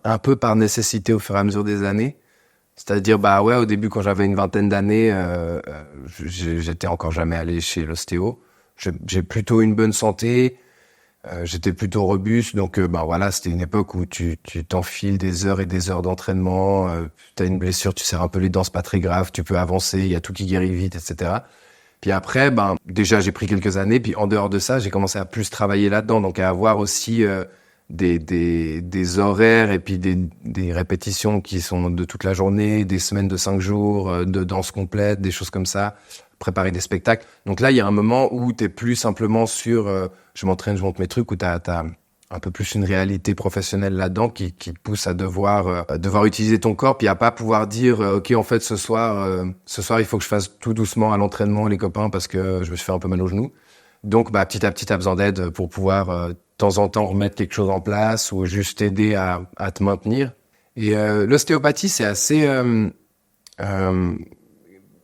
un peu par nécessité au fur et à mesure des années. C'est-à-dire, bah ouais, au début, quand j'avais une vingtaine d'années, j'étais encore jamais allé chez l'ostéo. J'ai plutôt une bonne santé, j'étais plutôt robuste, donc bah voilà, c'était une époque où tu t'enfiles des heures et des heures d'entraînement. T'as une blessure, tu serres un peu les dents, c'est pas très grave, tu peux avancer, il y a tout qui guérit vite, etc. Puis après, ben déjà j'ai pris quelques années, puis en dehors de ça, j'ai commencé à plus travailler là-dedans, donc à avoir aussi des horaires et puis des répétitions qui sont de toute la journée, des semaines de 5 jours, de danse complète, des choses comme ça, préparer des spectacles. Donc là, il y a un moment où t'es plus simplement sur je m'entraîne, je monte mes trucs, où t'as un peu plus une réalité professionnelle là-dedans qui te pousse à devoir utiliser ton corps, puis à pas pouvoir dire ok, en fait ce soir il faut que je fasse tout doucement à l'entraînement les copains parce que je me suis fait un peu mal au genou. Donc bah petit à petit t'as besoin d'aide pour pouvoir de temps en temps remettre quelque chose en place ou juste t'aider à te maintenir. Et l'ostéopathie c'est assez euh,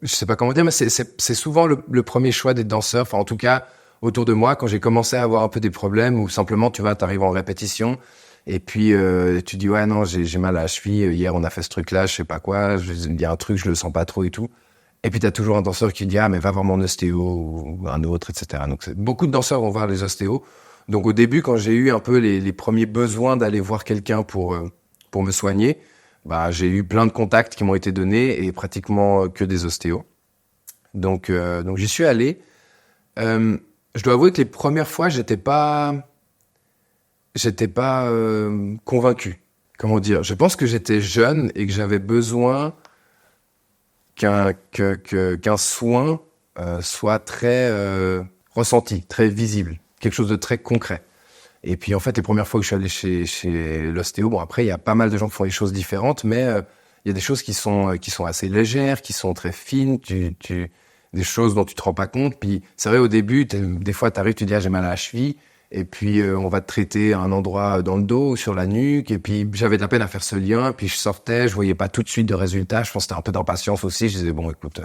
je sais pas comment dire, mais c'est souvent le premier choix des danseurs. Enfin, en tout cas, autour de moi, quand j'ai commencé à avoir un peu des problèmes, ou simplement, tu vois, t'arrives en répétition, et puis tu dis, ouais, non, j'ai mal à la cheville, hier on a fait ce truc-là, je sais pas quoi, il y a un truc, je le sens pas trop et tout. Et puis t'as toujours un danseur qui dit, ah, mais va voir mon ostéo, ou un autre, etc. Donc, beaucoup de danseurs vont voir les ostéos. Donc, au début, quand j'ai eu un peu les premiers besoins d'aller voir quelqu'un pour me soigner, bah, j'ai eu plein de contacts qui m'ont été donnés et pratiquement que des ostéos. Donc j'y suis allé. Je dois avouer que les premières fois, j'étais pas convaincu. Comment dire? Je pense que j'étais jeune et que j'avais besoin qu'un soin soit très ressenti, très visible, quelque chose de très concret. Et puis en fait, les premières fois que je suis allé chez l'ostéo, bon après il y a pas mal de gens qui font des choses différentes, mais il y a des choses qui sont assez légères, qui sont très fines, des choses dont tu te rends pas compte. Puis c'est vrai au début, des fois t'arrives, tu dis ah j'ai mal à la cheville, et puis on va te traiter à un endroit dans le dos ou sur la nuque, et puis j'avais de la peine à faire ce lien, puis je sortais, je voyais pas tout de suite de résultats. Je pense que c'était un peu d'impatience aussi. Je disais bon écoute,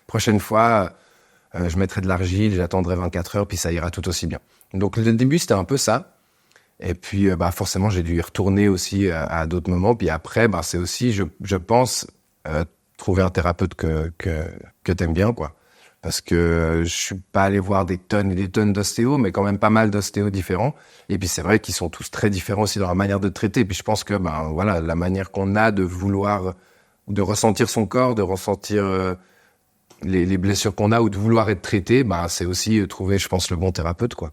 prochaine fois. Je mettrai de l'argile, j'attendrai 24 heures, puis ça ira tout aussi bien. Donc le début, c'était un peu ça. Et puis, bah forcément, j'ai dû y retourner aussi à d'autres moments. Puis après, bah c'est aussi, je pense, trouver un thérapeute que t'aimes bien, quoi. Parce que je suis pas allé voir des tonnes et des tonnes d'ostéos, mais quand même pas mal d'ostéos différents. Et puis c'est vrai qu'ils sont tous très différents aussi dans la manière de traiter. Et puis je pense que, ben voilà, la manière qu'on a de vouloir, de ressentir son corps, de ressentir les blessures qu'on a ou de vouloir être traité, bah c'est aussi trouver, je pense, le bon thérapeute, quoi.